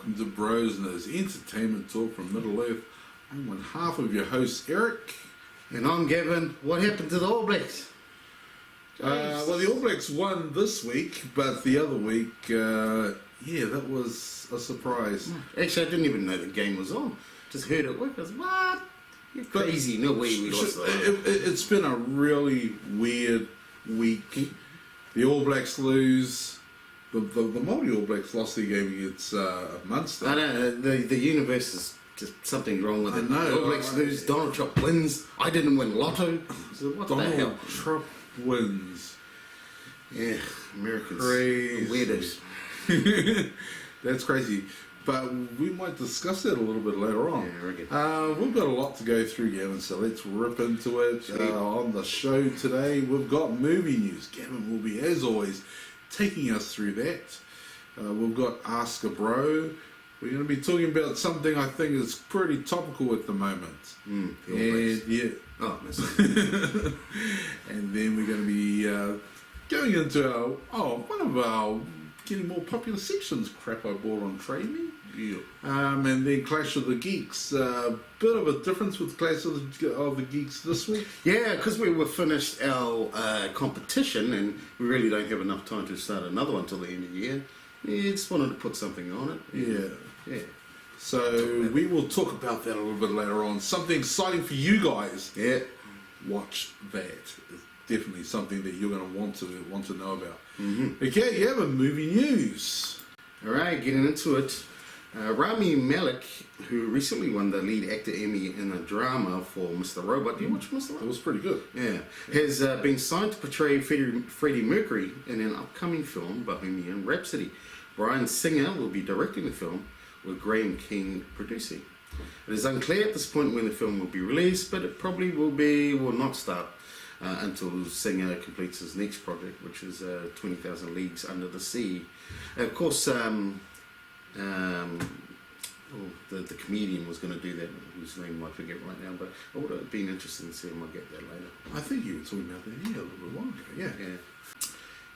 welcome to BrosKnow's Entertainment Talk from Middle Earth. I'm one half of your host, Eric. And I'm Gavin. What happened to the All Blacks? Well, the All Blacks won this week, but the other week, that was a surprise. Actually, I didn't even know the game was on. Just heard it work. I was what? You're crazy. No way we lost It's been a really weird week. The All Blacks lose. The Māori All Blacks lost their game against Munster. I know, the universe is just something wrong with it. I know. The All Blacks lose, Donald Trump wins. I didn't win lotto. So what the hell? Donald Trump wins. Yeah, Americans. Crazy. Weirdos. That's crazy. But we might discuss that a little bit later on. Yeah, I reckon. We've got a lot to go through, Gavin, so let's rip into it. On the show today, we've got movie news. Gavin will be, as always, taking us through that. We've got Ask a Bro. We're going to be talking about something I think is pretty topical at the moment. Oh, miss And then we're going to be going into one of our getting more popular sections, crap I bought on Trade Me. Yeah. And then Clash of the Geeks. Bit of a difference with Clash of the Geeks this week. Yeah, because we were finished our competition and we really don't have enough time to start another one till the end of the year. Yeah, just wanted to put something on it. Yeah. So we will talk about that a little bit later on. Something exciting for you guys. Yeah. Watch that. It's definitely something that you're going to want to know about. Mm-hmm. Okay, you have a movie news. All right, getting into it. Rami Malek, who recently won the lead actor Emmy in a drama for Mr. Robot. Do you watch Mr. Robot? It was pretty good. Yeah. Has been signed to portray Freddie Mercury in an upcoming film, Bohemian Rhapsody. Bryan Singer will be directing the film, with Graham King producing. It is unclear at this point when the film will be released, but it probably will not start until Singer completes his next project, which is 20,000 Leagues Under the Sea. And of course, the comedian was going to do that, whose name I forget right now, but it would have been interesting to see him. I'll get that later. I think you were talking about that a little bit longer ago. Yeah.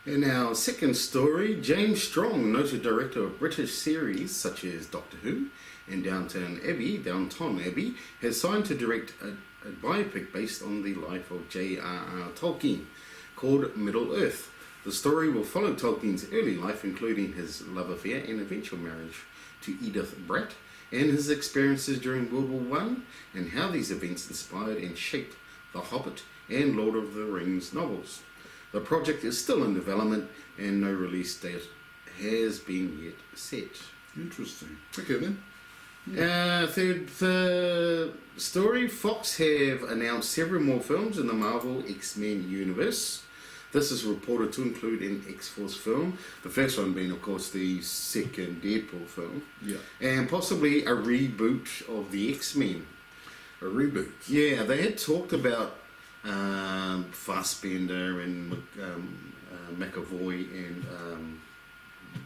In our second story, James Strong, noted director of British series such as Doctor Who and Downton Abbey, has signed to direct a biopic based on the life of J.R.R. Tolkien called Middle Earth. The story will follow Tolkien's early life, including his love affair and eventual marriage to Edith Bratt, and his experiences during World War I, and how these events inspired and shaped The Hobbit and Lord of the Rings novels. The project is still in development and no release date has been yet set. Interesting. Okay then. Third story, Fox have announced several more films in the Marvel X-Men universe. This is reported to include an X-Force film, the first one being, of course, the second Deadpool film, and possibly a reboot of the X-Men. A reboot? Yeah, they had talked about Fassbender and McAvoy and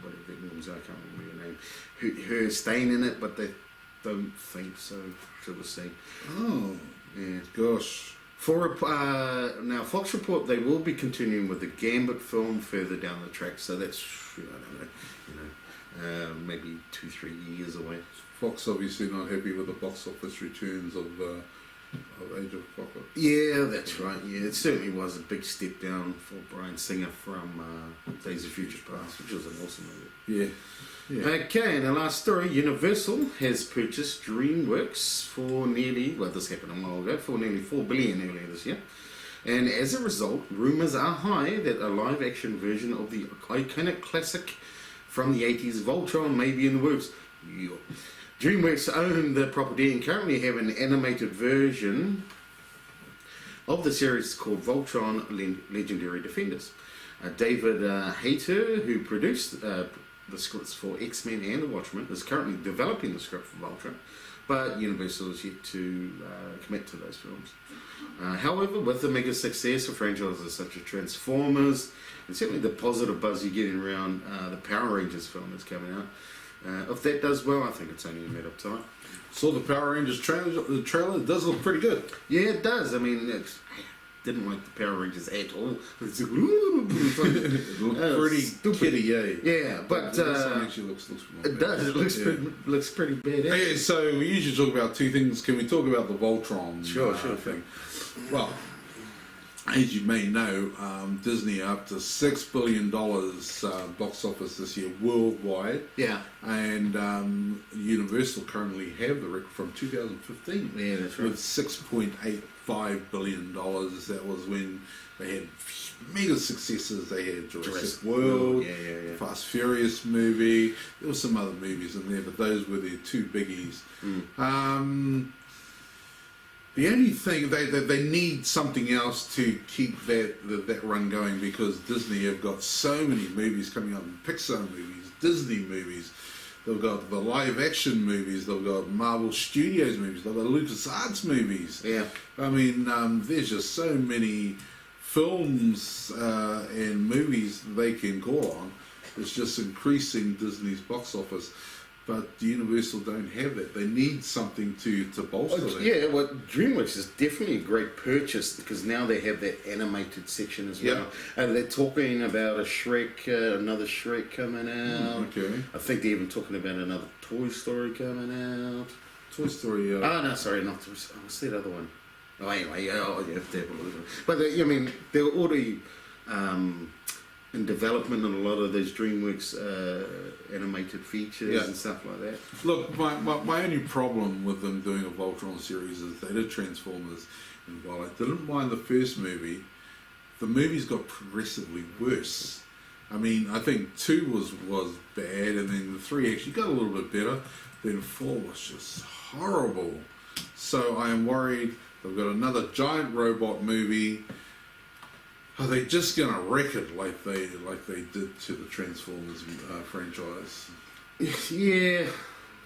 whatever their names are, I can't remember your name, her staying in it, but they don't think so, shall we say. Oh, yeah. Gosh. Now, Fox report they will be continuing with the Gambit film further down the track, so that's, maybe 2-3 years away. Fox obviously not happy with the box office returns of Age of Apocalypse. Yeah, that's right. Yeah, it certainly was a big step down for Bryan Singer from Days of Future Past, which was an awesome movie. Yeah. Okay, and the last story, Universal has purchased DreamWorks for this happened a while ago, for nearly $4 billion earlier this year. And as a result, rumours are high that a live-action version of the iconic classic from the 80s, Voltron, may be in the works. Yeah. DreamWorks own the property and currently have an animated version of the series called Voltron Legendary Defenders. David Hayter, who produced the scripts for X-Men and The Watchmen, is currently developing the script for Voltron, but Universal is yet to commit to those films. However, with the mega success of franchises such as Transformers, and certainly the positive buzz you're getting around the Power Rangers film that's coming out, if that does well, I think it's only a matter of time. Saw the Power Rangers trailer. The trailer does look pretty good. Yeah, it does. I mean, didn't like the Power Rangers at all. It's like, It looked pretty kiddie, eh? yeah, but this one actually looks it does. It looks pretty bad. Okay, so we usually talk about two things. Can we talk about the Voltron Sure. thing? Well, as you may know, Disney are up to $6 billion box office this year worldwide. Yeah. And Universal currently have the record from 2015. Yeah, that's right. With $6.85 billion. That was when they had mega successes. They had Jurassic World, yeah. Fast Furious movie. There were some other movies in there, but those were their two biggies. The only thing they need something else to keep that run going, because Disney have got so many movies coming up, Pixar movies, Disney movies. They've got the live action movies. They've got Marvel Studios movies. They've got LucasArts movies. Yeah. I mean, there's just so many films and movies they can call on. It's just increasing Disney's box office. But Universal don't have that. They need something to bolster that. Yeah, well, DreamWorks is definitely a great purchase, because now they have that animated section as well. Yeah. And they're talking about a Shrek, another Shrek coming out. Okay. I think they're even talking about another Toy Story coming out. Toy Story. Oh, no, sorry, not Toy Story. What's that other one? Oh, anyway, you have to have a look at it. But, I mean, they're already in development on a lot of those DreamWorks animated features and stuff like that. Look, my only problem with them doing a Voltron series is they did Transformers, and while I didn't mind the first movie, the movies got progressively worse. I mean, I think 2 was bad, and then 3 actually got a little bit better. Then 4 was just horrible. So I am worried they've got another giant robot movie. Are they just going to wreck it like they did to the Transformers franchise? Yeah,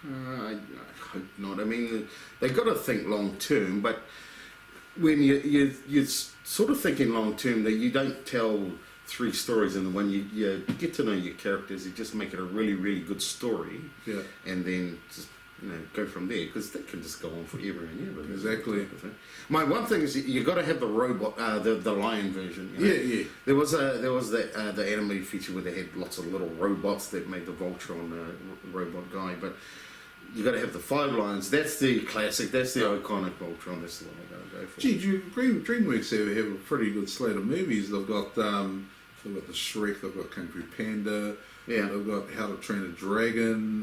I hope not. I mean, they've got to think long term, but when you're sort of thinking long term, that you don't tell 3 stories in the one. You get to know your characters. You just make it a really, really good story. Yeah. And then just go from there, because that can just go on forever and ever. Exactly. My one thing is you got to have the robot, the lion version. Yeah. There was the animated feature where they had lots of little robots that made the Voltron robot guy, but you got to have the 5 lions. That's the classic. That's the iconic Voltron. That's the one I got to go for. Gee, DreamWorks have a pretty good slate of movies. They've got the Shrek. They've got Kung Fu Panda. Yeah. They've got How to Train a Dragon.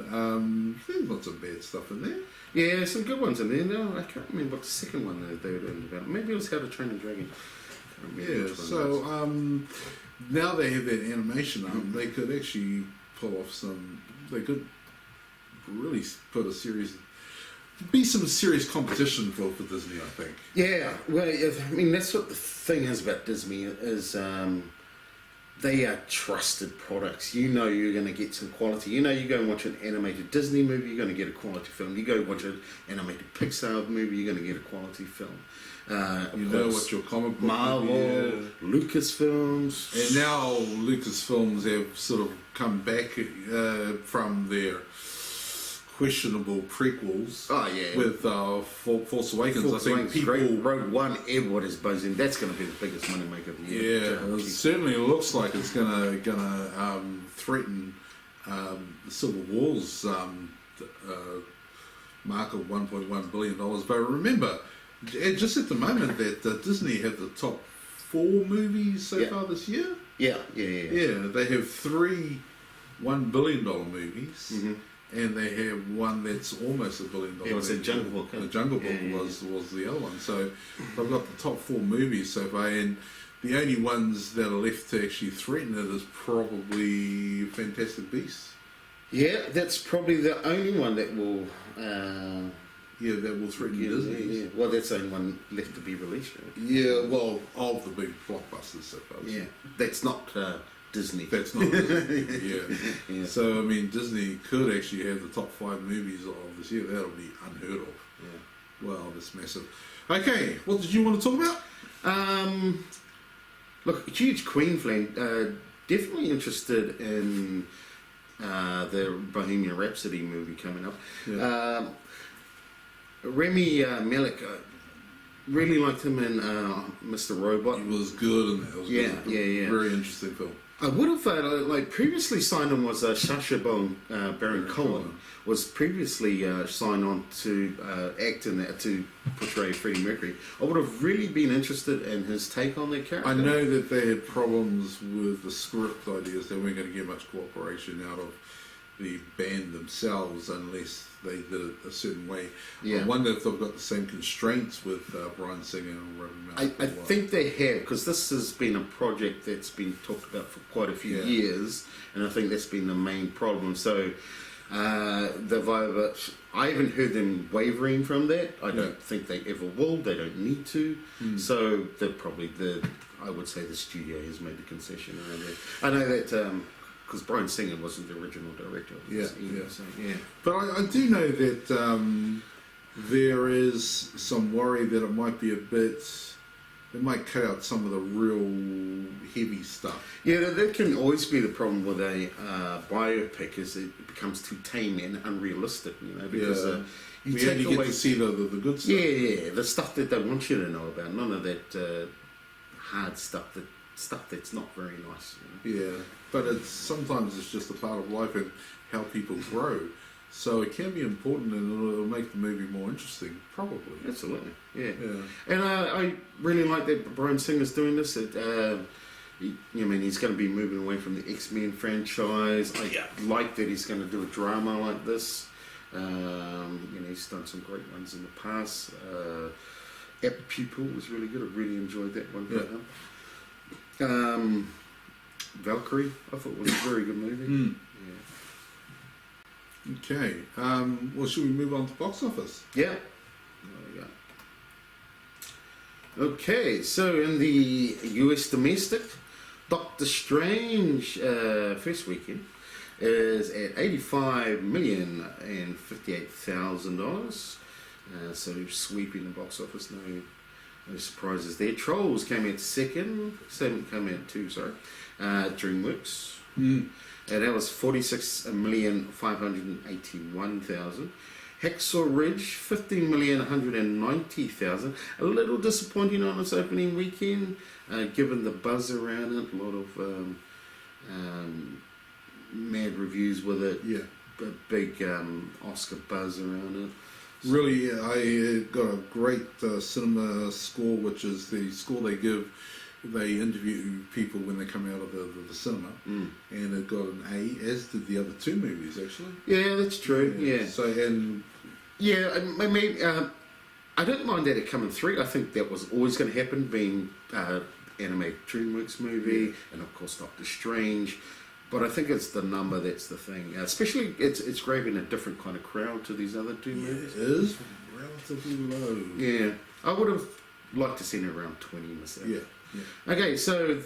There's lots of bad stuff in there. Yeah, there's some good ones in there. No, I can't remember what the second one they were doing about. Maybe it was How to Train a Dragon. Yeah, so now they have that animation arm, they could actually pull off they could really put be some serious competition for Disney, I think. Yeah, well, I mean, that's what the thing is about Disney, is they are trusted products. You know you're going to get some quality. You know you go and watch an animated Disney movie, you're going to get a quality film. You go watch an animated Pixar movie, you're going to get a quality film. You know what your comic book Marvel, Lucasfilms. And now Lucasfilms have sort of come back from their questionable prequels. Oh yeah, with Force Awakens. I think people Rogue One, everyone is buzzing. That's going to be the biggest money maker of the year. Yeah, it certainly looks like it's gonna threaten the Civil War's mark of $1.1 billion. But remember, just at the moment that Disney have the top 4 movies so far this year. Yeah. They have 3 $1 billion movies. Mm-hmm. And they have one that's almost $1 billion. Yeah, it's a Jungle Book. The Jungle Book was the other one. So they've got the top 4 movies so far, and the only ones that are left to actually threaten it is probably Fantastic Beasts. Yeah, that's probably the only one that will. That will threaten Disney. Yeah. Well, that's the only one left to be released. Right? Yeah, well, of the big blockbusters so far. Yeah, that's not. Disney. That's not Disney. Yeah. So I mean, Disney could actually have the top 5 movies of this year. That'll be unheard of. Yeah. Well, that's massive. Okay, what did you want to talk about? Look, huge Queen fan. Definitely interested in the Bohemian Rhapsody movie coming up. Yeah. Remy Malek. really liked him in Mr. Robot. He was good in that. It was Yeah. Very interesting film. I would have previously signed on was Sacha Baron Cohen was previously signed on to act in that, to portray Freddie Mercury. I would have really been interested in his take on that character. I know that they had problems with the script ideas. They weren't going to get much cooperation out of the band themselves unless they did it a certain way. Yeah. I wonder if they've got the same constraints with Bryan Singer and Robin Malcolm. I think they have, because this has been a project that's been talked about for quite a few years, and I think that's been the main problem. So I haven't heard them wavering from that. I don't think they ever will. They don't need to. So I would say the studio has made the concession around there. I know that because Bryan Singer wasn't the original director of this either. So, But I do know that there is some worry that it might be they might cut out some of the real heavy stuff. Yeah, that can always be the problem with a biopic, is it becomes too tame and unrealistic, because you take away... get to see the good stuff. Yeah, the stuff that they want you to know about, none of that hard stuff, stuff that's not very nice. Yeah, but sometimes it's just a part of life and how people grow. So it can be important, and it'll make the movie more interesting, probably. Absolutely, yeah. And I really like that Bryan Singer's doing this. He's going to be moving away from the X-Men franchise. I like that he's going to do a drama like this. He's done some great ones in the past. Apt Pupil was really good. I really enjoyed that one. Valkyrie, I thought was a very good movie. Okay. Well, should we move on to box office? Yeah. Okay, so in the US domestic, Doctor Strange first weekend is at $85,058,000. So sweeping the box office, no surprises there. Trolls came out DreamWorks. And that was 46,581,000. Hacksaw Ridge, 15,190,000. A little disappointing on its opening weekend, given the buzz around it. A lot of mad reviews with it. Yeah. A big Oscar buzz around it. Really, I got a great cinema score, which is the score they give. They interview people when they come out of the cinema, and it got an A, as did the other two movies, actually. Yeah, that's true. Yeah. So I don't mind that it coming through. I think that was always going to happen, being animated DreamWorks movie, and of course Doctor Strange. But I think it's the number that's the thing. Especially, it's grabbing a different kind of crowd to these other two movies. It is relatively low. Yeah, I would have liked to see it around 20 myself. Yeah. Okay, so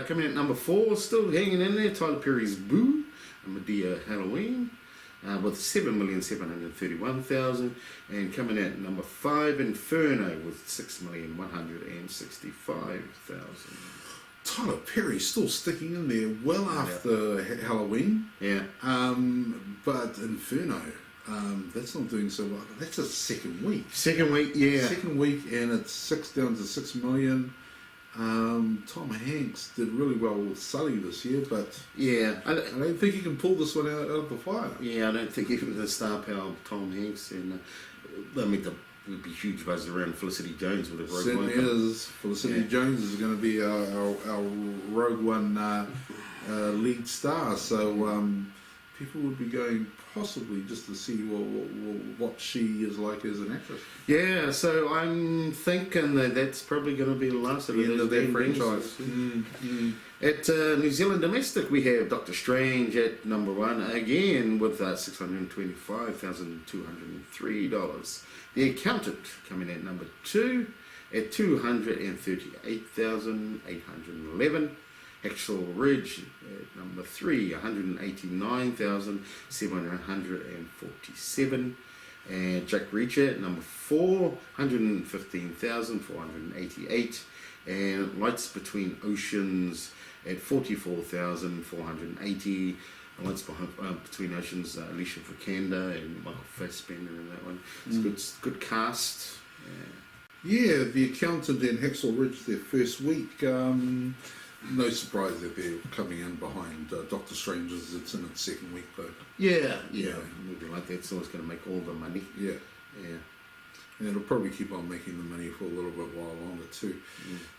coming in at number 4, still hanging in there, Tyler Perry's Boo, and Medea Halloween, with 7,731,000, and coming in at number 5, Inferno, with 6,165,000. Tyler Perry's still sticking in there well after Halloween. Yeah. But Inferno, that's not doing so well. That's a second week. Second week, yeah. Second week, and it's down to 6 million. Tom Hanks did really well with Sully this year, but I don't think he can pull this one out of the fire. Yeah, I don't think even the star power of Tom Hanks, and there'll be huge buzz around Felicity Jones with a Rogue One. Certainly is. Felicity Jones is going to be our Rogue One lead star, so people would be going possibly just to see what she is like as an actress. Yeah, so I'm thinking that's probably going to be the last of the end of their franchise. At New Zealand domestic, we have Doctor Strange at number 1 again with $625,203. The Accountant coming in at number 2 at $238,811. Hacksaw Ridge at number 3, $189,747. And Jack Reacher at number 4, $115,488. And Lights Between Oceans at $44,480. Lights Between Oceans, Alicia Vikander and Michael Fassbender in that one. It's good cast. Yeah, The Accountant and Hacksaw Ridge their first week. No surprise that they're coming in behind Doctor Strange as it's in its second week though. Yeah. A movie like that's always going to make all the money. Yeah. Yeah. And it'll probably keep on making the money for a little bit while longer too.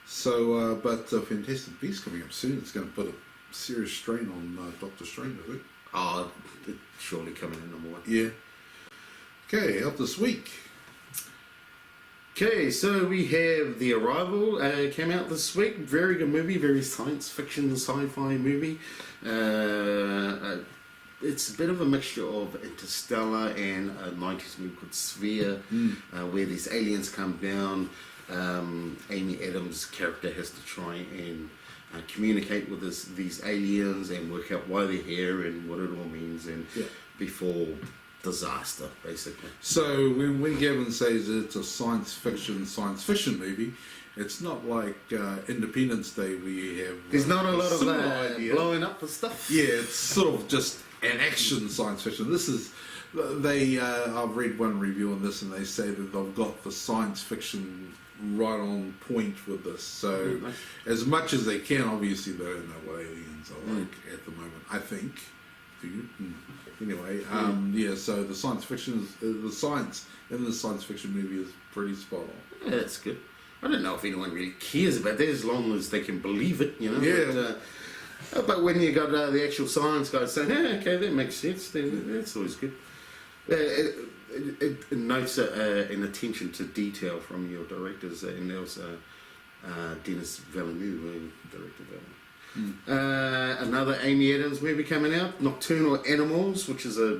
So, but Fantastic Beasts coming up soon. It's going to put a serious strain on Doctor Strange, I think. Oh, it's surely coming in number one. Yeah. Okay, out this week. Okay, so we have The Arrival, came out this week. Very good movie, very science fiction, sci-fi movie. It's a bit of a mixture of Interstellar and a 90s movie called Sphere, where these aliens come down. Amy Adams' character has to try and communicate with these aliens and work out why they're here and what it all means, and before disaster, basically. So when Gavin says it's a science fiction movie, it's not like Independence Day where you have there's not a lot of idea. blowing up and stuff. Yeah, it's sort of just an action science fiction. This is I've read one review on this and they say that they've got the science fiction right on point with this. So as much as they can, obviously they don't know what aliens are like at the moment, I think. Anyway, so the science fiction the science in the science fiction movie is pretty spot on. Yeah, that's good. I don't know if anyone really cares about that as long as they can believe it, you know. Yeah. But when you got the actual science guys saying, okay, that makes sense, then that's always good. It notes an attention to detail from your directors, and there was Denis Villeneuve who directed that one. Another Amy Adams movie coming out, Nocturnal Animals, which is a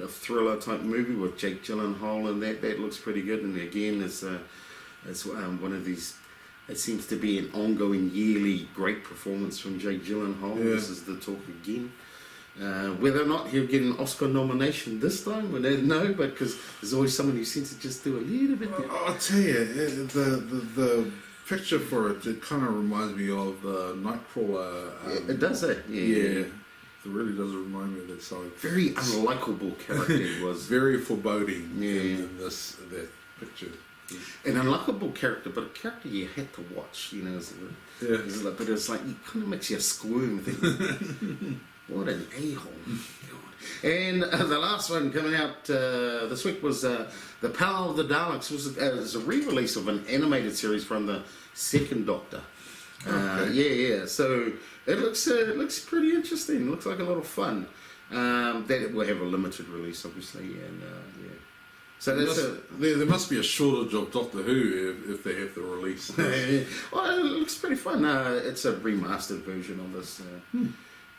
thriller type movie with Jake Gyllenhaal, and that looks pretty good. And again, it's one of these. It seems to be an ongoing yearly great performance from Jake Gyllenhaal. Yeah. This is the talk again. Whether or not he'll get an Oscar nomination this time, we don't know, but because there's always someone who seems to just do a little bit. I'll tell you, the picture for it kind of reminds me of Nightcrawler. It does that, yeah. It really does remind me of that side. Very unlikable character he was. Very foreboding in that picture. An unlikable character, but a character you had to watch, you know. But it's like, it kind of makes you squirm thinking, what an a-hole. And the last one coming out this week was The Power of the Daleks. It was a re-release of an animated series from the second Doctor. Okay. So it looks pretty interesting. It looks like a lot of fun. That it will have a limited release, obviously, and So there must be a shortage of Doctor Who if they have the release. Well, it looks pretty fun. It's a remastered version of this.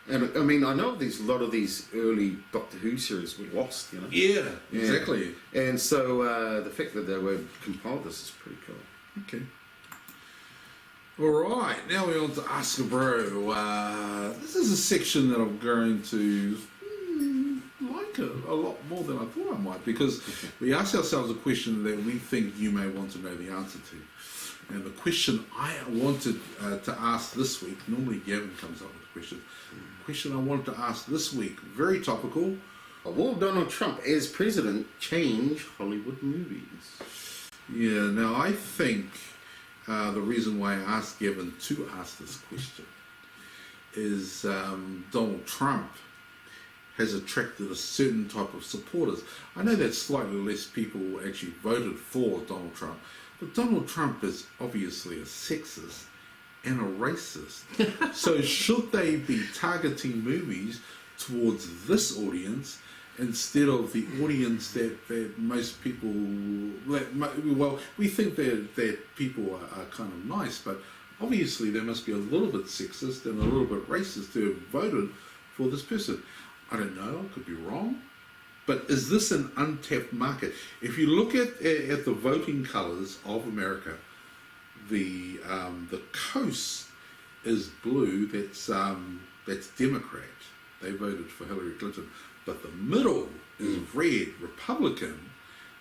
And I mean, I know a lot of these early Doctor Who series were lost, you know. Yeah, exactly. And so the fact that they were compiled this is pretty cool. Okay. All right, now we're on to Ask a Bro. This is a section that I'm going to like a lot more than I thought I might, because we ask ourselves a question that we think you may want to know the answer to. And the question I wanted to ask this week, normally Gavin comes up with the question. The question I wanted to ask this week, very topical. Will Donald Trump as president change Hollywood movies? Yeah, now I think the reason why I asked Gavin to ask this question is Donald Trump has attracted a certain type of supporters. I know that slightly less people actually voted for Donald Trump, but Donald Trump is obviously a sexist and a racist. So should they be targeting movies towards this audience instead of the audience that most people... Well, we think that people are kind of nice, but obviously they must be a little bit sexist and a little bit racist to have voted for this person. I don't know, I could be wrong. But is this an untapped market? If you look at the voting colours of America, the coast is blue, that's Democrat. They voted for Hillary Clinton. But the middle is red, Republican.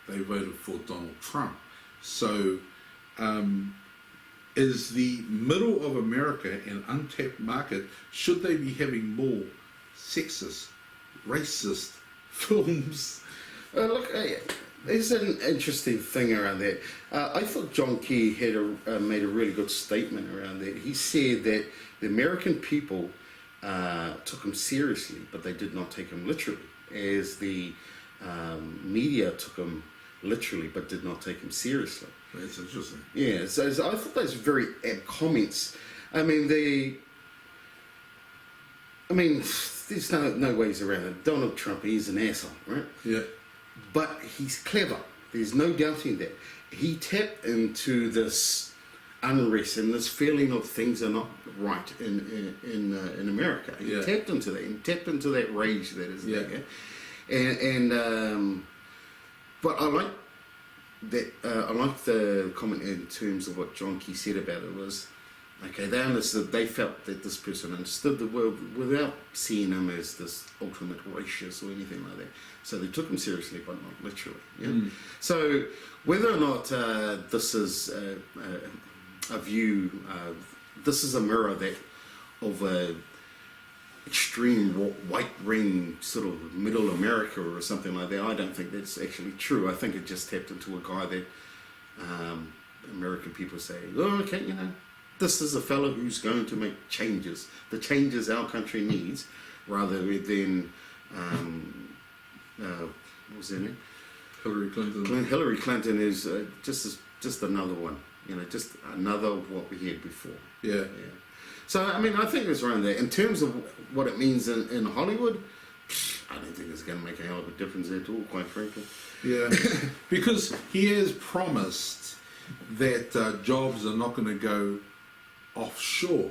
They voted for Donald Trump. So is the middle of America an untapped market? Should they be having more sexist, racist films? Look, There's an interesting thing around that. I thought John Key had made a really good statement around that. He said that the American people took him seriously, but they did not take him literally, as the media took him literally, but did not take him seriously. That's interesting. Yeah, so I thought those were very apt comments. I mean, there's no ways around it. Donald Trump, he's an asshole, right? Yeah. But he's clever. There's no doubting that. He tapped into this unrest and this feeling of things are not right in America. He tapped into that. He tapped into that rage that is there. But I like that. I like the comment in terms of what John Key said about it was, okay, they understood. They felt that this person understood the world without seeing him as this ultimate racist or anything like that. So they took him seriously, but not literally. Yeah. So whether or not this is a view, this is a mirror that of a extreme white ring sort of middle America or something like that. I don't think that's actually true. I think it just tapped into a guy that American people say, oh, okay, you know, this is a fellow who's going to make changes, the changes our country needs, rather than what was her name? Hillary Clinton. Hillary Clinton is just another one, you know, just another of what we had before. Yeah. So, I mean, I think it's around there. In terms of what it means in Hollywood, I don't think it's going to make a hell of a difference at all, quite frankly. Yeah, because he has promised that jobs are not going to go offshore,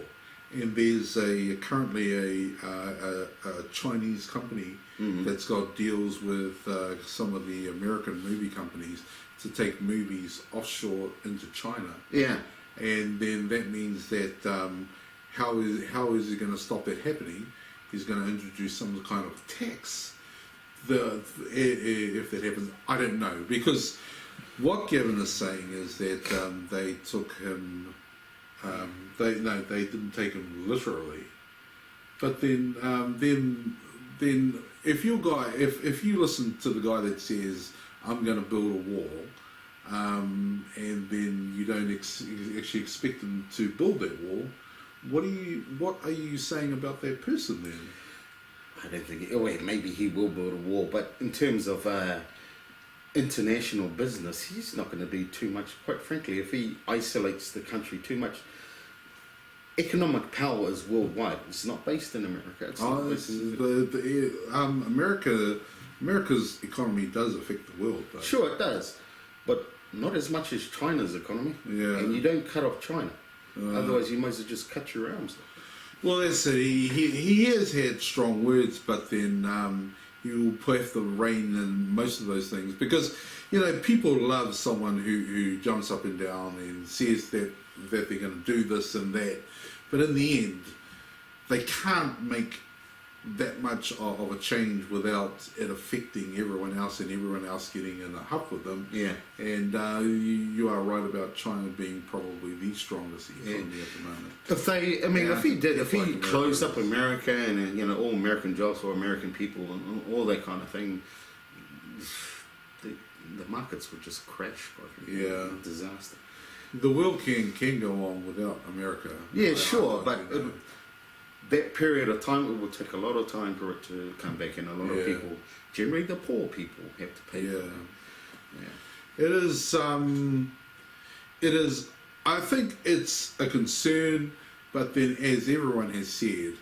and there's currently a Chinese company that's got deals with some of the American movie companies to take movies offshore into China. Yeah, and then that means that how is he going to stop that happening? He's going to introduce some kind of tax. If that happens, I don't know, because what Gavin is saying is that they took him. They didn't take him literally, but then if you listen to the guy that says I'm going to build a wall, and then you don't actually expect him to build that wall, what are you saying about that person then? I don't think. Well, maybe he will build a wall, but in terms of international business, he's not going to do too much. Quite frankly, if he isolates the country too much. Economic power is worldwide. It's not based in America. America's economy does affect the world, though. Sure, it does, but not as much as China's economy. Yeah. And you don't cut off China. Otherwise, you might as well just cut your arms off. Well, that's it. He has had strong words, but then you have to rein in most of those things, because you know people love someone who jumps up and down and says that they're going to do this and that, but in the end they can't make that much of a change without it affecting everyone else and everyone else getting in a huff with them. Yeah. And you are right about China being probably the strongest economy at the moment. If he closed up America and you know all American jobs for American people and all that kind of thing, the markets would just crash. Yeah. Disaster. The world can go on without America. Yeah, sure, but that period of time, it will take a lot of time for it to come back, and a lot of people, generally the poor people, have to pay for it. Yeah. It is. I think it's a concern, but then, as everyone has said,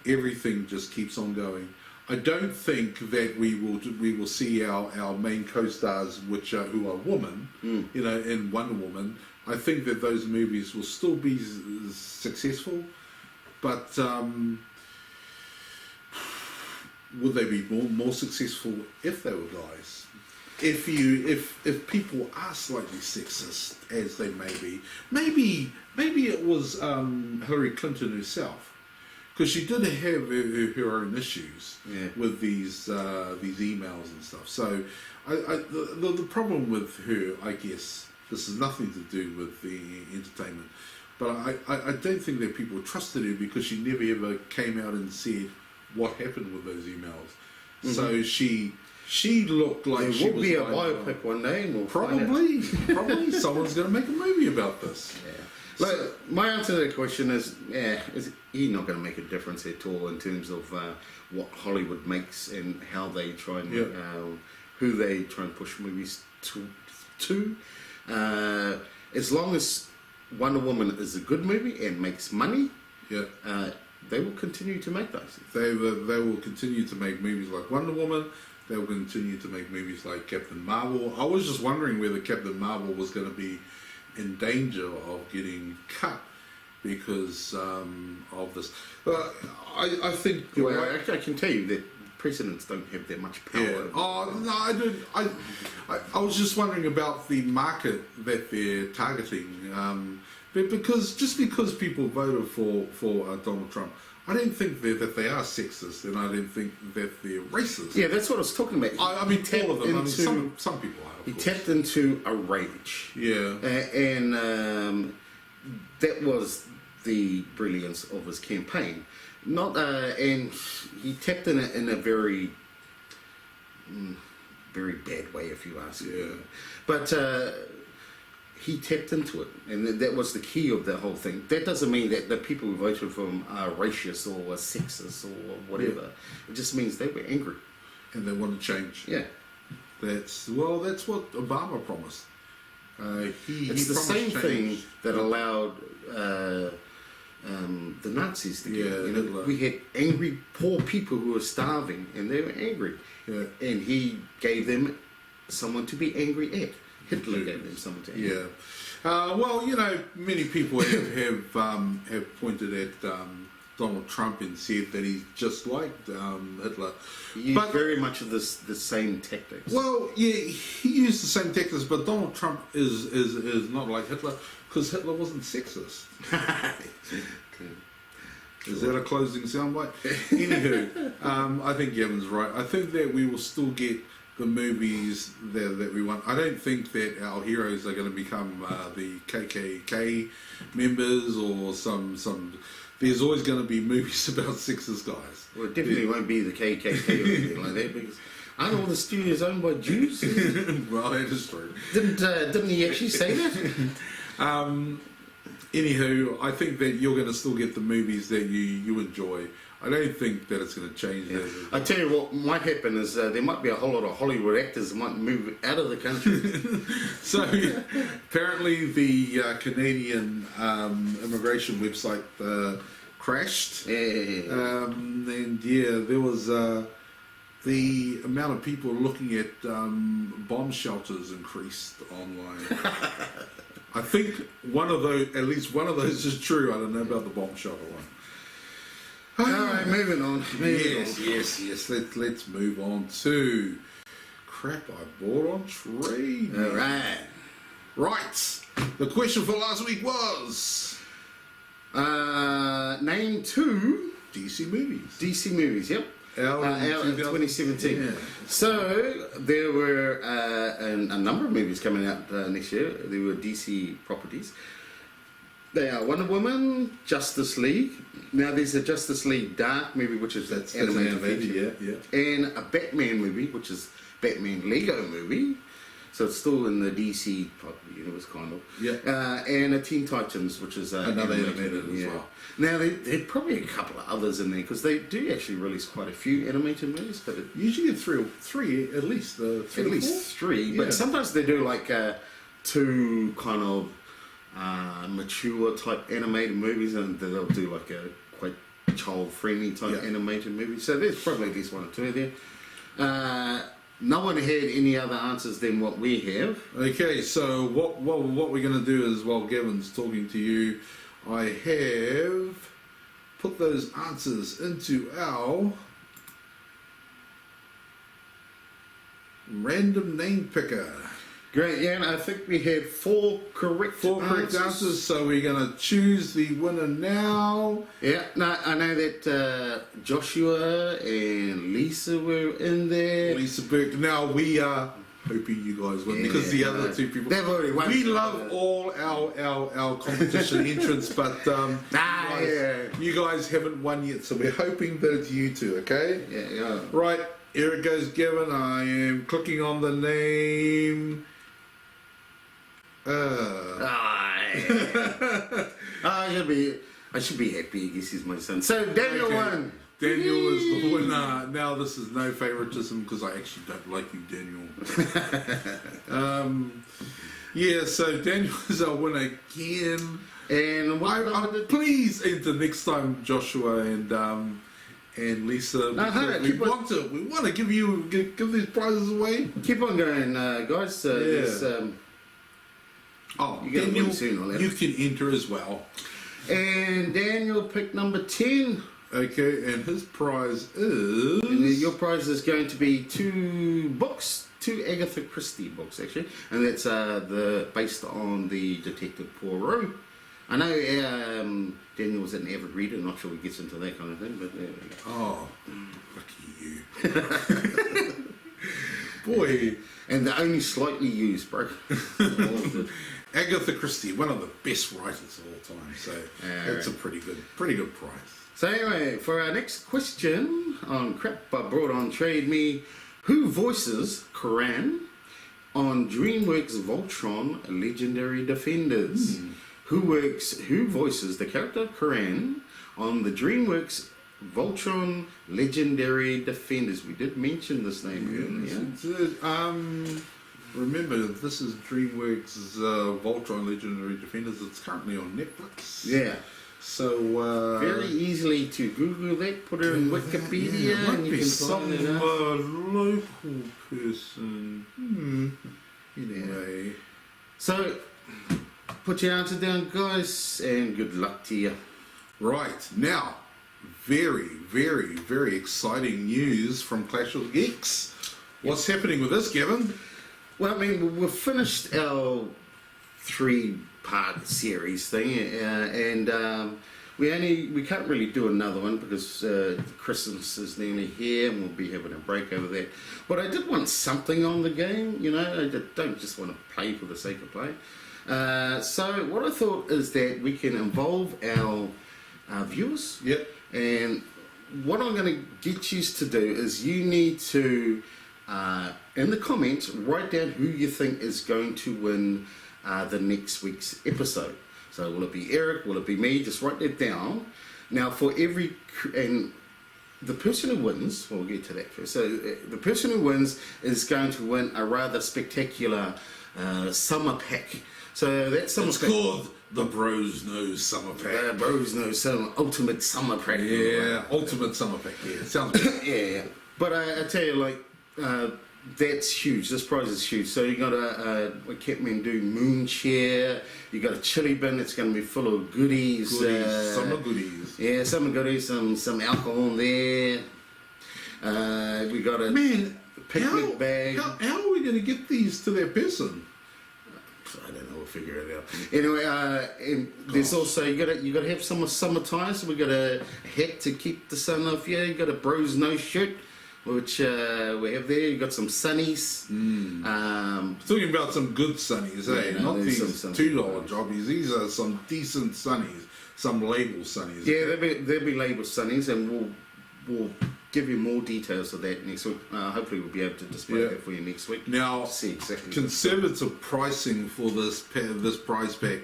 everything just keeps on going. I don't think that we will see our main co-stars, who are women, you know, in Wonder Woman. I think that those movies will still be successful, but would they be more successful if they were guys? If people are slightly sexist, as they may be, maybe it was Hillary Clinton herself, because she did have her own issues with these emails and stuff. So the problem with her, I guess, this has nothing to do with the entertainment, but I don't think that people trusted her because she never ever came out and said what happened with those emails. So she She looked like There she will was be a like, biopic one day, and we'll find out. probably someone's going to make a movie about this. Yeah. Like, my answer to that question is, is he's not going to make a difference at all in terms of what Hollywood makes and how they try and who they try and push movies to. As long as Wonder Woman is a good movie and makes money, they will continue to make those. They will continue to make movies like Wonder Woman. They will continue to make movies like Captain Marvel. I was just wondering whether Captain Marvel was going to be in danger of getting cut because of this. But I think you're right. I can tell you that presidents don't have that much power. Yeah. Oh no, I don't. I was just wondering about the market that they're targeting. But just because people voted for Donald Trump, I don't think that they are sexist, and I don't think that they're racist. Yeah, that's what I was talking about. I mean, all of them. I mean, some people are. He tapped into a rage. Yeah. And that was the brilliance of his campaign. Not and he tapped in it in a very bad way, if you ask me. Yeah. But he tapped into it, and that was the key of the whole thing. That doesn't mean that the people who voted for him are racist or sexist or whatever. It just means they were angry. And they want to change. Yeah. That's what Obama promised. It's the same thing that allowed the Nazis to get. Yeah, we had angry, poor people who were starving, and they were angry. Yeah. And he gave them someone to be angry at. Hitler gave them someone to angry. Yeah. Well, many people have pointed at Donald Trump and said that he's just like Hitler. He used very much of the same tactics. Well, yeah, he used the same tactics, but Donald Trump is not like Hitler because Hitler wasn't sexist. Is that a closing soundbite? Anywho, I think Gavin's right. I think that we will still get the movies that we want. I don't think that our heroes are going to become the KKK members or some. There's always going to be movies about sexist guys. Well, it definitely won't be the KKK or anything like that, because aren't all the studios owned by Jews? Well, that is true. Didn't he actually say that? Anywho, I think that you're going to still get the movies that you enjoy. I don't think that it's going to change that. I tell you what might happen is there might be a whole lot of Hollywood actors that might move out of the country. So, apparently the Canadian immigration website crashed. And there was the amount of people looking at bomb shelters increased online. I think at least one of those is true. I don't know about the bomb shelter one. Alright, moving on. Yes. Let's move on to crap I bought on trade. Alright. Right. The question for last week was name 2 DC movies. DC movies, yep. Out in 2017. Yeah. So there were a number of movies coming out next year. There were DC properties. They are Wonder Woman, Justice League. Now there's a Justice League Dark movie, which is an animated feature, and a Batman movie, which is Batman Lego movie. So it's still in the DC property universe, kind of. Yeah. And a Teen Titans, which is another animated as well. Now there's probably a couple of others in there because they do actually release quite a few animated movies, but usually get three at least. At least three, but sometimes they do like 2 kind of mature type animated movies, and they'll do like a quite child friendly type animated movie. So there's probably at least 1 or 2 there. No one had any other answers than what we have. Okay, so what we're going to do is, while Gavin's talking to you, I have put those answers into our random name picker. Great, yeah, and I think we had 4 correct answers, so we're going to choose the winner now. Yeah, no, I know that Joshua and Lisa were in there. Lisa Burke. Now, we are hoping you guys win, because the other 2 people... They've already won. We love all our competition entrants, but you guys haven't won yet, so we're hoping that it's you 2, okay? Yeah. Right. Here it goes, Gavin. I am clicking on the name. I should be happy. I guess he's my son. So Daniel won. Daniel is the winner. Now this is no favoritism because I actually don't like you, Daniel. Yeah, so Daniel is our winner again. And please enter next time, Joshua and Lisa. We want to give these prizes away. Keep on going, guys. Daniel, you can enter as well. And Daniel picked number 10. Okay, and his prize is... And your prize is going to be 2 books, 2 Agatha Christie books, actually. And that's based on the Detective Poirot. I know Daniel was an avid reader, not sure he gets into that kind of thing, but there we go. Oh, lucky you. Boy. And they're only slightly used, bro. Agatha Christie, one of the best writers of all time, so that's a pretty good prize. So anyway, for our next question on Crap I Brought on Trade Me, who voices Koran on DreamWorks Voltron Legendary Defenders? Who voices the character Koran on the DreamWorks Voltron Legendary Defenders? We did mention this name earlier. Remember, this is DreamWorks' Voltron Legendary Defenders. It's currently on Netflix. Yeah. So very easily to Google that, put it in Wikipedia, and you can find it out. Local person. Anyway, so put your answer down, guys, and good luck to you. Right now, very, very, very exciting news from Clash of the Geeks. What's happening with this, Gavin? Well, I mean, we've finished our 3-part series thing, and we can't really do another one because Christmas is nearly here, and we'll be having a break over that. But I did want something on the game, you know. I don't just want to play for the sake of play. So what I thought is that we can involve our viewers. Yep. And what I'm going to get you to do is you need to, in the comments, write down who you think is going to win the next week's episode. So will it be Eric? Will it be me? Just write that down. Now and the person who wins, we'll get to that first. So the person who wins is going to win a rather spectacular summer pack. So that summer pack, called the BrosKnow Summer Pack. BrosKnow Ultimate Summer Pack. Yeah, Ultimate Summer Pack. Yeah, sounds good. Yeah. But I tell you, like, that's huge. This prize is huge. So you got what kept me do moon chair. You got a chili bin. It's going to be full of goodies. Summer goodies. Yeah, summer goodies. Some alcohol in there. We got a picnic bag. How are we going to get these to that person? I don't know. We'll figure it out. Anyway, and there's also you got to have some summer ties. So we got a hat to keep the sun off you. You got a BrosKnow shirt, which we have there. You got some sunnies. Talking about some good sunnies, eh? Not these $2 jobbies. These are some decent sunnies, some label sunnies. Yeah, they'll be label sunnies, and we'll give you more details of that next week. Hopefully, we'll be able to display that for you next week. Now, see exactly conservative pricing for this prize pack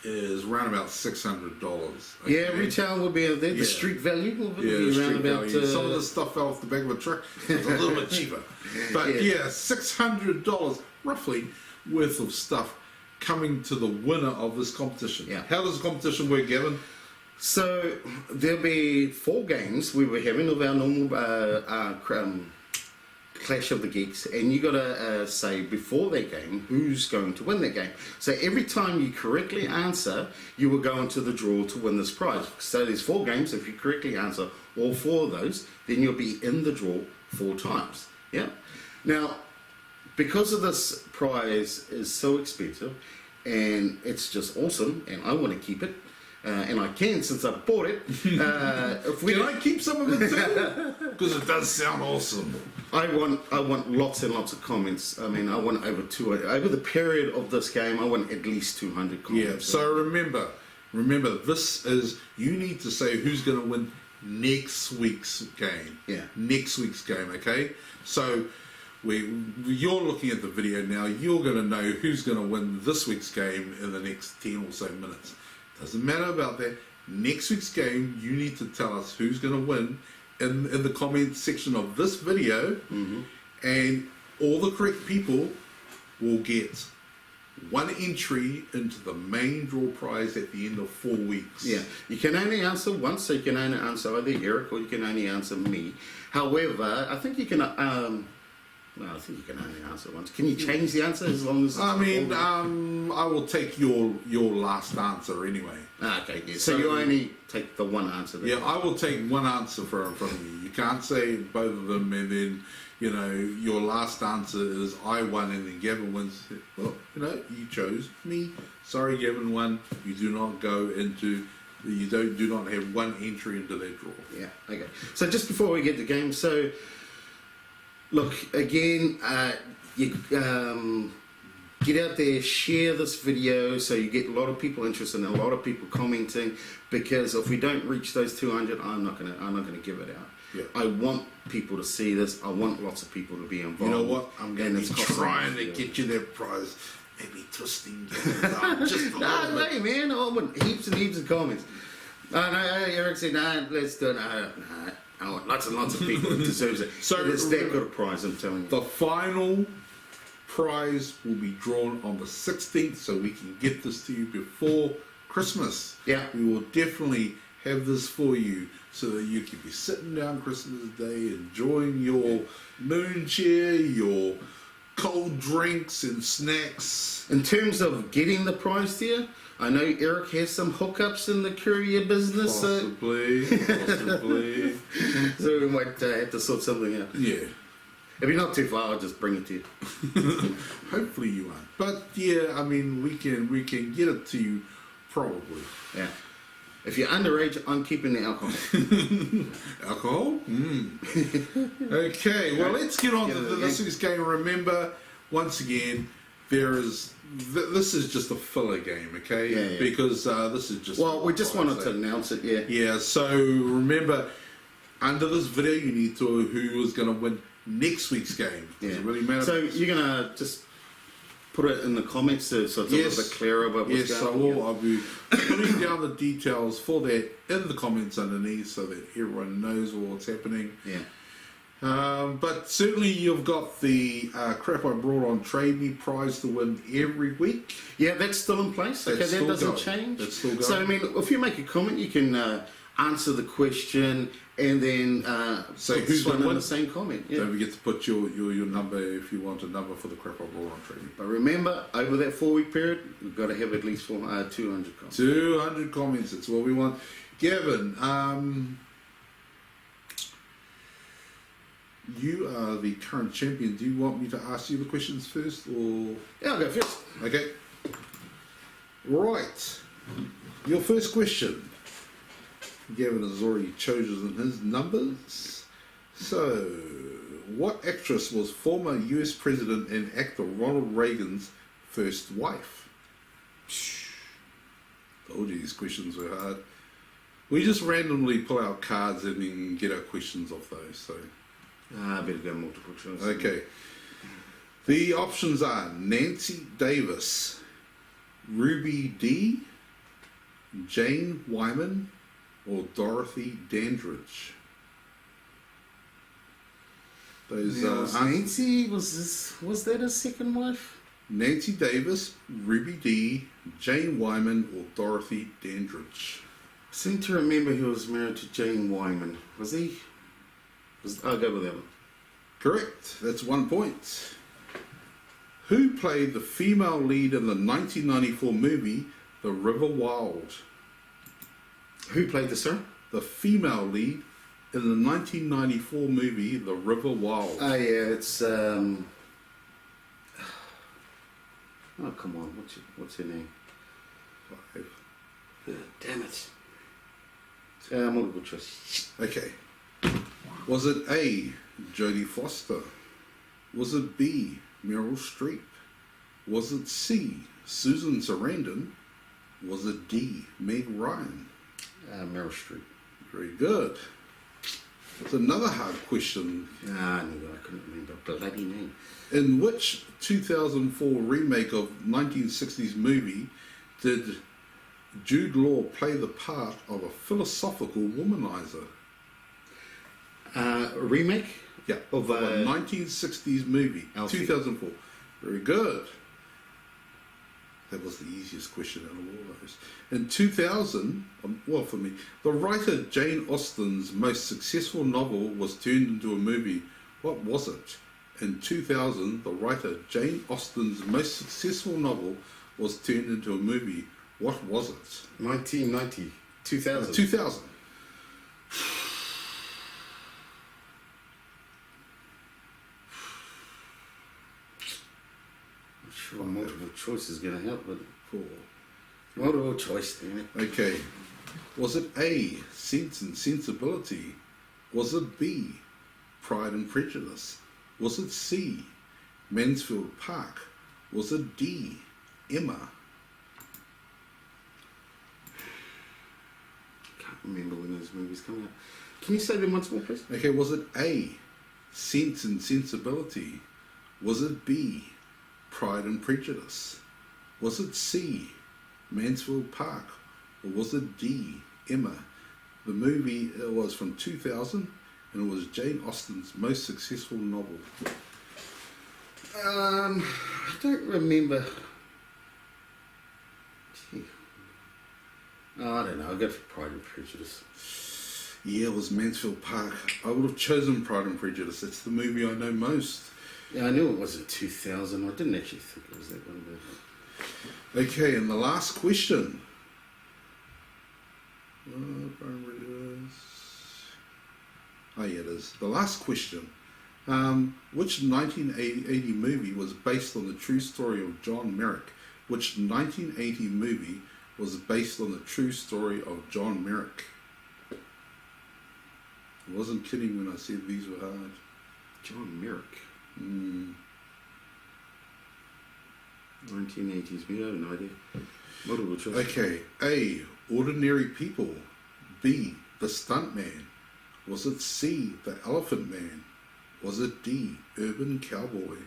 is around about $600. Okay? Yeah, retail will be there. The street value will be around about. Some of the stuff fell off the back of a truck. It's a little bit cheaper, but $600 roughly worth of stuff coming to the winner of this competition. Yeah. How does the competition work, Gavin? So there'll be 4 games we were having of our normal Clash of the Geeks, and you got to say before that game who's going to win that game. So every time you correctly answer, you will go into the draw to win this prize. So there's 4 games. If you correctly answer all 4 of those, then you'll be in the draw 4 times. Yeah. Now, because of this prize is so expensive, and it's just awesome, and I want to keep it. And I can since I bought it. Can I keep some of it too? Because it does sound awesome. I want lots and lots of comments. I mean, I want over 200. Over the period of this game, I want at least 200 comments. Yeah. So remember, this is, you need to say who's going to win next week's game. Yeah. Next week's game, okay? So you're looking at the video now, you're going to know who's going to win this week's game in the next 10 or so minutes. Doesn't matter about that. Next week's game, you need to tell us who's going to win in the comments section of this video, and all the correct people will get one entry into the main draw prize at the end of 4 weeks. Yeah, you can only answer once, so you can only answer either Eric or you can only answer me. However, I think you can. I think you can only answer once. Can you change the answer as long as? I mean, I will take your last answer anyway. Okay, yeah. So you only take the one answer. Then. Yeah, I will take one answer from you. You can't say both of them and then, you know, your last answer is I won and then Gavin wins. Well, you know, you chose me. Sorry, Gavin won. You do not go into. You do not have one entry into that draw. Yeah. Okay. So just before we get to the game, so. Look, again, you get out there, share this video so you get a lot of people interested and a lot of people commenting, because if we don't reach those 200, I'm not gonna give it out. Yeah. I want people to see this. I want lots of people to be involved. You know what? I'm going to be trying to get you that prize. Maybe twisting just a little bit. Hey, man, I want heaps and heaps of comments. No, Eric said, no, let's do it. No. I want lots and lots of people who deserves it. So it's that good a prize, I'm telling you. The final prize will be drawn on the 16th, so we can get this to you before Christmas. Yeah. We will definitely have this for you so that you can be sitting down Christmas Day, enjoying your moon cheer, your cold drinks and snacks. In terms of getting the prize there, I know Eric has some hookups in the courier business. Possibly. So we might have to sort something out. Yeah. If you're not too far, I'll just bring it to you. Hopefully you won't. But yeah, I mean, we can get it to you probably. Yeah. If you're underage, I'm keeping the alcohol. Alcohol? Okay, well, let's get on to this week's game. Remember, once again, this is just a filler game, okay? Yeah. Because this is just... Well, we just wanted to announce it, yeah. Yeah, so remember, under this video, you need to know who is going to win next week's game. Does it really matter? So you're going to just put it in the comments so it's a little bit clearer about what's going on? Yes, I'll be putting down the details for that in the comments underneath so that everyone knows what's happening. Yeah. But certainly you've got the Crap I Brought on Trade Me prize to win every week. Yeah, that's still in place. Okay, that doesn't change. That's still going. So, I mean, if you make a comment, you can answer the question and then say who's one in the same comment. Yeah. Don't forget to put your number if you want a number for the Crap I Brought on Trade Me. But remember, over that 4-week period, we've got to have at least 200 comments. 200 comments, that's what we want. Gavin, you are the current champion. Do you want me to ask you the questions first, or...? Yeah, I'll go first. Okay. Right. Your first question. Gavin has already chosen his numbers. So, what actress was former US President and actor Ronald Reagan's first wife? Told you these questions were hard. We just randomly pull out cards and then get our questions off those, so... I better go multiple choice. Okay. The options are Nancy Davis, Ruby Dee, Jane Wyman, or Dorothy Dandridge. Those Nancy, was that a second wife? Nancy Davis, Ruby Dee, Jane Wyman, or Dorothy Dandridge. I seem to remember he was married to Jane Wyman. Was he? I'll go with that one. Correct. That's 1 point. Who played the female lead in the 1994 movie The River Wild? Who played the sir? The female lead in the 1994 movie The River Wild. Oh yeah, it's oh come on, what's her name? 5. Damn it. Multiple choice. Okay. Was it A, Jodie Foster? Was it B, Meryl Streep? Was it C, Susan Sarandon? Was it D, Meg Ryan? Meryl Streep. Very good. It's another hard question. Ah, no, I couldn't remember a bloody name. In which 2004 remake of 1960s movie did Jude Law play the part of a philosophical womanizer? Remake? Yeah, Of a 1960s movie, Alfie. 2004. Very good. That was the easiest question out of all those. In 2000, well, for me, the writer Jane Austen's most successful novel was turned into a movie. What was it? In 2000, the writer Jane Austen's most successful novel was turned into a movie. What was it? 1990. 2000. 2000. Sure, multiple choice is going to help, but Four. multiple choice, damn it. Okay. Was it A, Sense and Sensibility? Was it B, Pride and Prejudice? Was it C, Mansfield Park? Was it D, Emma? Can't remember when those movies come out. Can you say them once more, please? Okay, was it A, Sense and Sensibility? Was it B, Pride and Prejudice? Was it C, Mansfield Park? Or was it D, Emma? The movie was from 2000 and it was Jane Austen's most successful novel. I don't remember. Gee. Oh, I don't know. I'll go for Pride and Prejudice. Yeah, it was Mansfield Park. I would have chosen Pride and Prejudice. It's the movie I know most. Yeah, I knew it was in 2000. I didn't actually think it was that one. But... Okay, and the last question. Oh, yeah, it is. The last question. Which 1980 movie was based on the true story of John Merrick? Which 1980 movie was based on the true story of John Merrick? I wasn't kidding when I said these were hard. John Merrick. 1980s. We have no idea. Multiple choice. Okay. A, Ordinary People. B, The Stuntman. Was it C, The Elephant Man? Was it D, Urban Cowboy?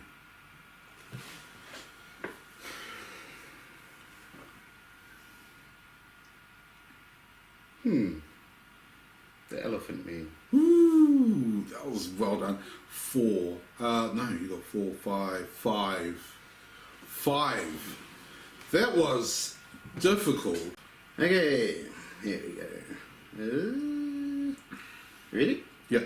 The Elephant Man. Ooh, that was well done. Four. No, you got 4, 5. That was difficult. Okay, here we go. Ready? Yeah.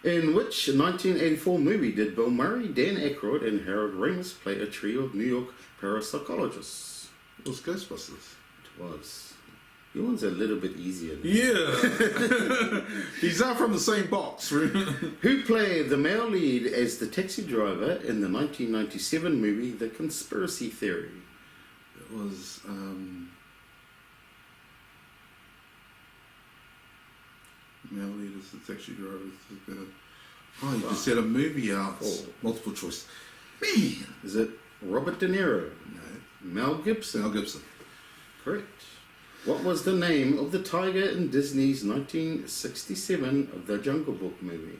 In which 1984 movie did Bill Murray, Dan Aykroyd, and Harold Ramis play a trio of New York parapsychologists? It was Ghostbusters. It was. Your one's a little bit easier. Yeah. These are from the same box. Who played the male lead as the taxi driver in the 1997 movie The Conspiracy Theory? It was male lead as the taxi driver. Oh, you just said a movie out. Multiple choice. Man. Is it Robert De Niro? No. Mel Gibson? Mel Gibson. Correct. What was the name of the tiger in Disney's 1967 The Jungle Book movie?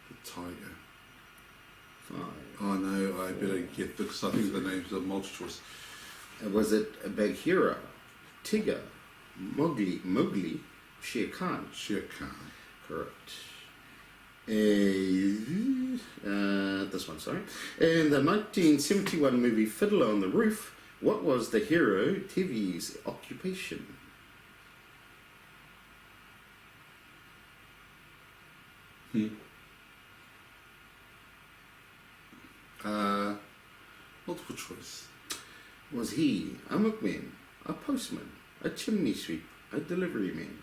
The tiger. 5. Oh no, I better get because I think the names are multiple choice. Was it Bagheera, Tigger, Mowgli, Shere Khan? Shere Khan. Correct. This one, sorry. In the 1971 movie Fiddler on the Roof, what was the hero Tevi's occupation? Multiple choice. Was he a milkman, a postman, a chimney sweep, a delivery man?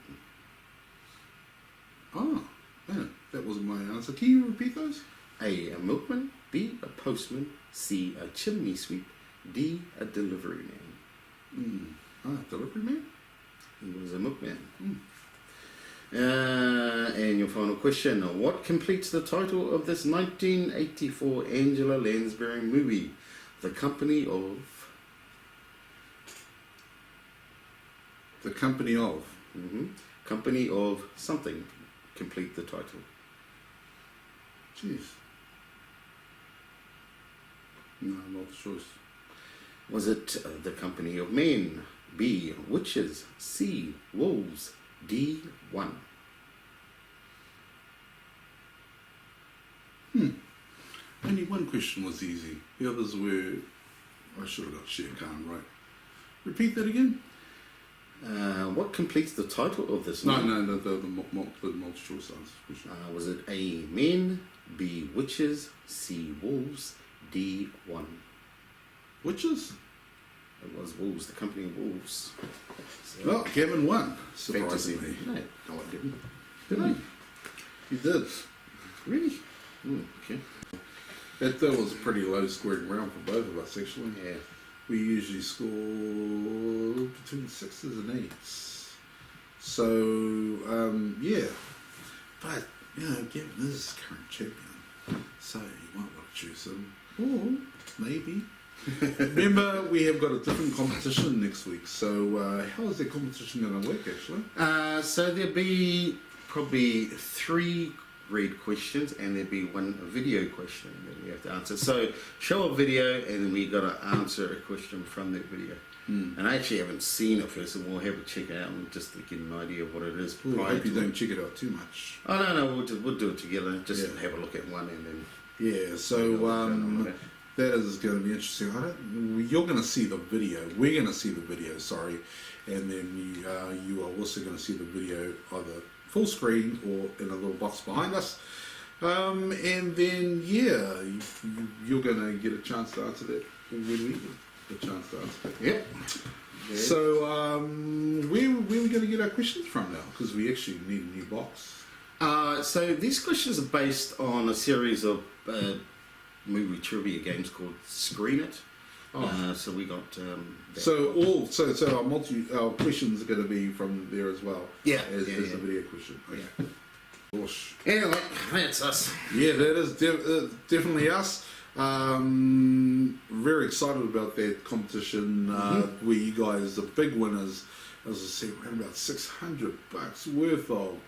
Oh, man, that wasn't my answer. Can you repeat those? A milkman, B, a postman, C, a chimney sweep, D, a delivery man. Delivery man? He was a milkman. And your final question. What completes the title of this 1984 Angela Lansbury movie? The Company of... The company of. Company of something. Complete the title. Jeez. No, not the choice. Was it the company of men? B. Witches. C. Wolves. D. One. Only one question was easy. The others were... I should have got Shere Khan right. Repeat that again? What completes the title of this? No, the multi-choice answer question. Was it A. Men? B. Witches. C. Wolves. D. One. Witches? It was Wolves, the company of Wolves. So, Well, Kevin won, surprisingly. No, I didn't. Did I? You did. Really? Okay. That was a pretty low scoring round for both of us, actually. Yeah. We usually score between 6s and 8s. So, yeah. But, Kevin is current champion. So, you might want to choose him. Or, maybe. Remember, we have got a different competition next week. So, how is that competition going to work, actually? So there'll be probably 3 read questions and there'll be 1 video question that we have to answer. So show a video and then we got to answer a question from that video. And I actually haven't seen it first, and we'll have a check out and just to get an idea of what it is. Ooh, I hope you don't check it out too much. Oh no, we'll do it together. Just have a look at one and then. Yeah. So that is going to be interesting. You're going to see the video. We're going to see the video. Sorry, and then you are also going to see the video either full screen or in a little box behind us. And then you're going to get a chance to answer that when we get a chance to answer that. Yep. Yeah. So where are we going to get our questions from now? Because we actually need a new box. So these questions are based on a series of movie trivia games called Screen It. So we got. So our questions are going to be from there as well. Yeah. As the video question. Okay. Yeah. Gosh. Anyway, that's us. Yeah, that is definitely us. Very excited about that competition. Where you guys are big winners. As I said, around about $600 worth of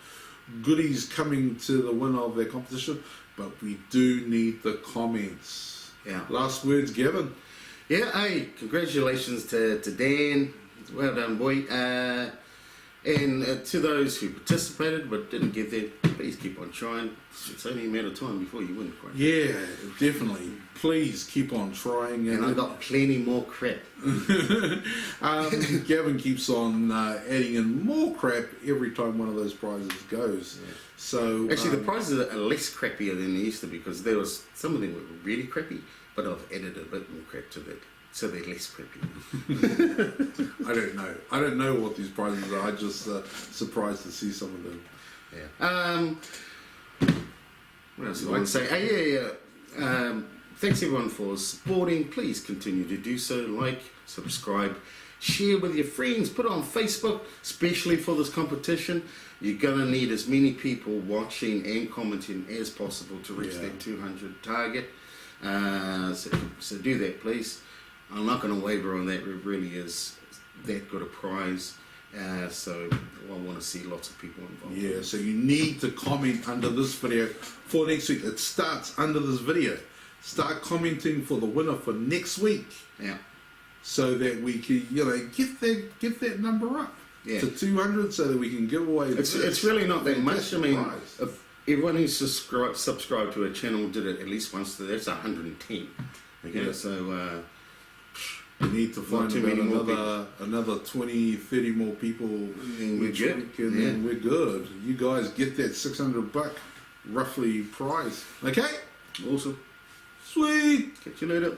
goodies coming to the winner of that competition. But we do need the comments. Yeah. Last words, Gavin. Yeah, hey, congratulations to Dan. Well done, boy. And to those who participated but didn't get there, please keep on trying. It's only a matter of time before you win, right? Yeah, definitely. Please keep on trying. And I've got plenty more crap. Gavin keeps on adding in more crap every time one of those prizes goes. Yeah. So actually, the prizes are less crappier than they used to be because there was some of them were really crappy, but I've added a bit more crap to that, so they're less crappy. I don't know what these prizes are. I just surprised to see some of them. Yeah. What else do I want to say? Thanks everyone for supporting. Please continue to do so. Like, subscribe, share with your friends, put it on Facebook, especially for this competition. You're going to need as many people watching and commenting as possible to reach that 200 target. So do that, please. I'm not going to waver on that. It really is that good a prize. So I want to see lots of people involved. Yeah, so you need to comment under this video for next week. It starts under this video. Start commenting for the winner for next week. Yeah. So that we can, get that number up to 200, so that we can give away. It's really not that much. I mean, if everyone who's subscribed to a channel did it at least once, that's 110. Okay, so. We need to find another 20, 30 more people each week, and then we're good. You guys get that $600 roughly prize. Okay? Awesome. Sweet. Catch you later.